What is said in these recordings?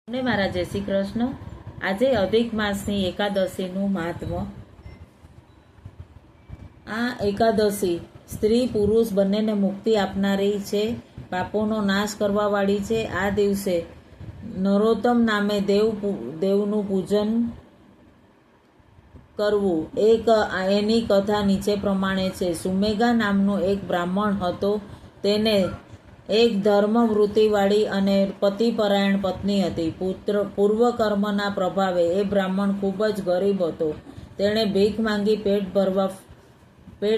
ને મારા જય શ્રી કૃષ્ણ। આજે અધિક માસની એકાદશીનું મહાત્મ્ય। આ એકાદશી સ્ત્રી પુરુષ બંનેને મુક્તિ આપનારી છે, પાપોનો નાશ કરવાવાળી છે। આ દિવસે નરોત્તમ નામે દેવનું પૂજન કરવું। એની કથા નીચે પ્રમાણે છે। સુમેગા નામનો એક બ્રાહ્મણ હતો। તેને એક ધર્મવૃત્તિવાળી અને પતિપરાયણ પત્ની હતી। પૂર્વકર્મના પ્રભાવે એ બ્રાહ્મણ ખૂબ જ ગરીબ હતો। તેણે ભીખ માંગી પેટ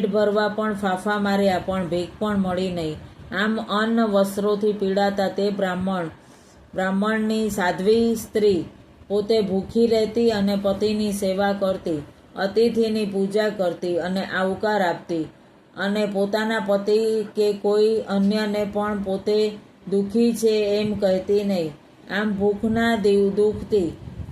ભરવા પણ ફાંફા માર્યા, પણ ભીખ પણ મળી નહીં। આમ અન્ન વસ્ત્રોથી પીડાતા તે બ્રાહ્મણની સાધ્વી સ્ત્રી પોતે ભૂખી રહેતી અને પતિની સેવા કરતી, અતિથિની પૂજા કરતી અને આવકાર આપતી, અને પોતાના પતિ કે કોઈ અન્યને પણ પોતે દુઃખી છે એમ કહેતી નહીં। આમ ભૂખના દુઃખથી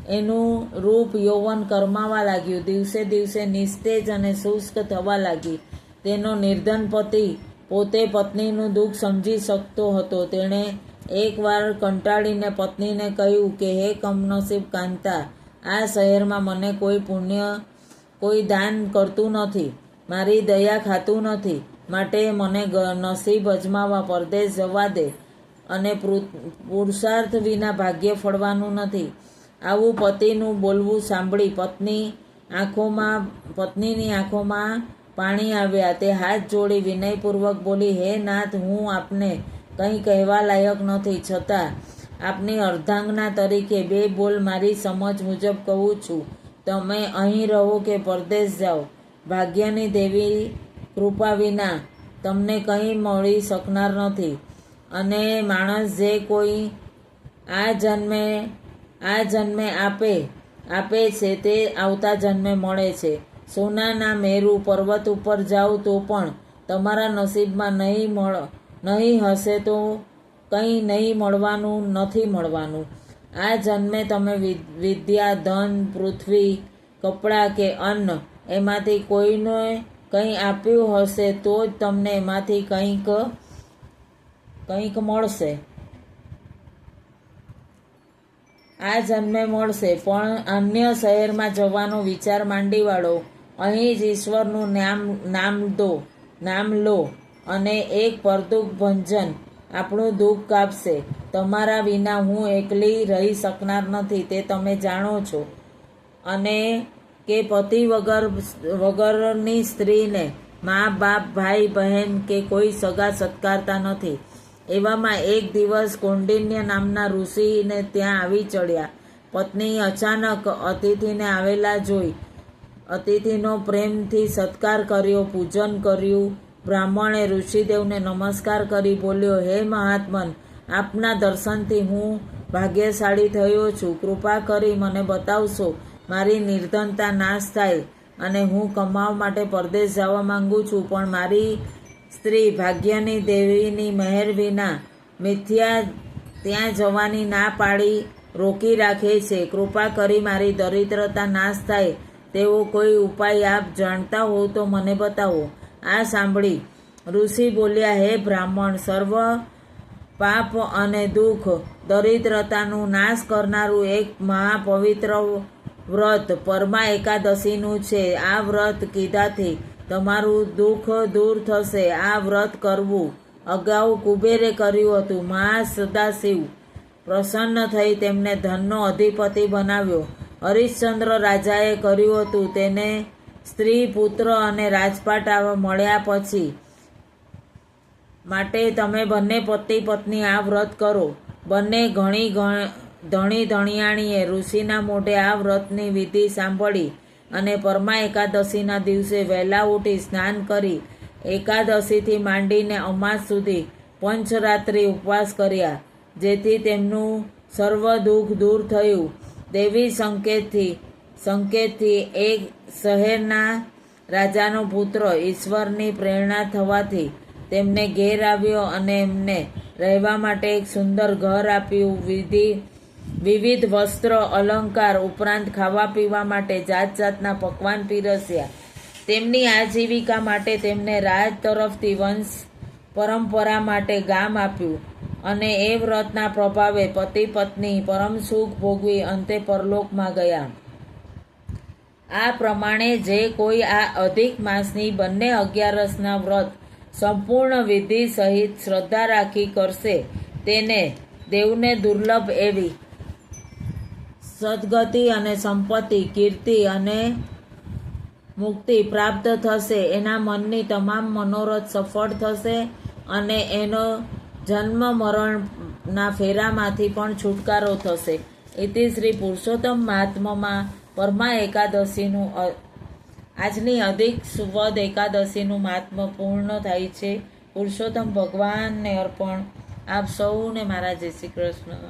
એનું રૂપ યૌવન કરમાવા લાગ્યું। દિવસે દિવસે નિસ્તેજ અને શુષ્ક થવા લાગી। તેનો નિર્ધન પતિ પોતે પત્નીનું દુઃખ સમજી શકતો હતો। તેણે એકવાર કંટાળીને પત્નીને કહ્યું કે હે કમનસીબ કાંતા, આ શહેરમાં મને કોઈ દાન કરતું નથી, મારી દયા ખાતું નથી, માટે મને નસીબ અજમાવવા પરદેશ જવા દે, અને પુરુષાર્થ વિના ભાગ્ય ફળવાનું નથી। આવું પતિનું બોલવું સાંભળી પત્નીની આંખોમાં પાણી આવ્યા। તે હાથ જોડી વિનયપૂર્વક બોલી, હે નાથ, હું આપને કંઈ કહેવા લાયક નથી, છતાં આપની અર્ધાંગના તરીકે બે બોલ મારી સમજ મુજબ કહું છું। તમે અહીં રહો કે પરદેશ જાઓ, ભાગ્યની દેવી કૃપા વિના તમને કંઈ મળી શકનાર નથી। અને માણસ જે કોઈ આ જન્મે આપે છે તે આવતા જન્મે મળે છે। સોનાના મેરુ પર્વત ઉપર જાઓ તો પણ તમારા નસીબમાં નહીં હશે તો કંઈ નહીં મળવાનું નથી। આ જન્મે તમે વિદ્યા, ધન, પૃથ્વી, કપડાં કે અન્ન એમાંથી કોઈને કંઈ આપ્યું હશે તો જ તમને એમાંથી કંઈક મળશે। આ જન્મે મળશે, પણ અન્ય શહેરમાં જવાનો વિચાર માંડી વાળો। અહીં જ ઈશ્વરનું નામ લો અને એક પરદુખ ભંજન આપણું દુઃખ કાપશે। તમારા વિના હું એકલી રહી શકનાર નથી તે તમે જાણો છો, અને કે પતિ વગરની સ્ત્રીને મા બાપ, ભાઈ બહેન કે કોઈ સગા સત્કારતા નથી। એવામાં એક દિવસ કૌંડિન્ય નામના ઋષિને ત્યાં આવી ચડ્યા। પત્ની અચાનક અતિથિને આવેલા જોઈ અતિથિનો પ્રેમથી સત્કાર કર્યો, પૂજન કર્યું। બ્રાહ્મણે ઋષિદેવને નમસ્કાર કરી બોલ્યો, હે મહાત્મન, આપના દર્શનથી હું ભાગ્યશાળી થયો છું। કૃપા કરી મને બતાવશો, મારી નિર્ધનતા નાશ થાય અને હું કમાવા માટે પરદેશ જવા માંગુ છું, પણ મારી સ્ત્રી ભાગ્યની દેવીની મહેર વિના મિથ્યા ત્યાં જવાની ના પાડી રોકી રાખે છે। કૃપા કરી મારી દરિદ્રતા નાશ થાય તેવો કોઈ ઉપાય આપ જાણતા હો તો મને બતાવો। આ સાંભળી ઋષિ બોલ્યા, હે બ્રાહ્મણ, સર્વ પાપ અને દુઃખ, દરિદ્રતાનું નાશ કરનારું એક મહાપવિત્ર વ્રત પરમા એકાદશીનું છે। આ વ્રત કીધાથી તમારું દુઃખ દૂર થશે। આ વ્રત કરવું અગાઉ કુબેરે કર્યું હતું। સદાશિવ પ્રસન્ન થઈ તેમને ધનનો અધિપતિ બનાવ્યો। હરિશ્ચંદ્ર રાજાએ કર્યું હતું। તેને સ્ત્રી, પુત્ર અને રાજપાટ મળ્યા પછી માટે તમે બંને પતિ પત્ની આ વ્રત કરો। બંને ધણી ધણિયાણીએ ઋષિના મોઢે આ વ્રતની વિધિ સાંભળી અને પરમા એકાદશીના દિવસે વહેલા ઉઠી સ્નાન કરી એકાદશીથી માંડીને અમાસ સુધી પંચરાત્રિ ઉપવાસ કર્યા, જેથી તેમનું સર્વ દુઃખ દૂર થયું। દેવી સંકેતથી એક શહેરના રાજાનો પુત્ર ઈશ્વરની પ્રેરણા થવાથી તેમને ઘેર આવ્યો અને એમને રહેવા માટે એક સુંદર ઘર આપ્યું। વિવિધ વસ્ત્ર અલંકાર ઉપરાંત ખાવા પીવા માટે જાત જાતના પકવાન પીરસ્યા। તેમની આજીવિકા માટે તેમને રાજ તરફથી વંશ પરંપરા માટે ગામ આપ્યું અને એ વ્રતના પ્રભાવે પતિ પત્ની પરમ સુખ ભોગવી અંતે પરલોકમાં ગયા. આ પ્રમાણે જે કોઈ આ અધિક માસની બંને 11ના વ્રત સંપૂર્ણ વિધિ સહિત શ્રદ્ધા રાખી કરશે તેને દેવને દુર્લભ એવી સદગતિ અને સંપત્તિ, કીર્તિ અને મુક્તિ પ્રાપ્ત થશે. એના મનની તમામ મનોરથ સફળ થશે અને એનો જન્મ મરણના ફેરામાંથી પણ છુટકારો થશે. ઇતિ શ્રી પુરુષોત્તમ મહાત્મ્યમાં પરમા એકાદશીનું આજની અધિક વદ એકાદશીનું મહાત્મ્ય પૂર્ણ થાય છે. પુરુષોત્તમ ભગવાનને અર્પણ. આપ સૌને મારા જય શ્રી કૃષ્ણ.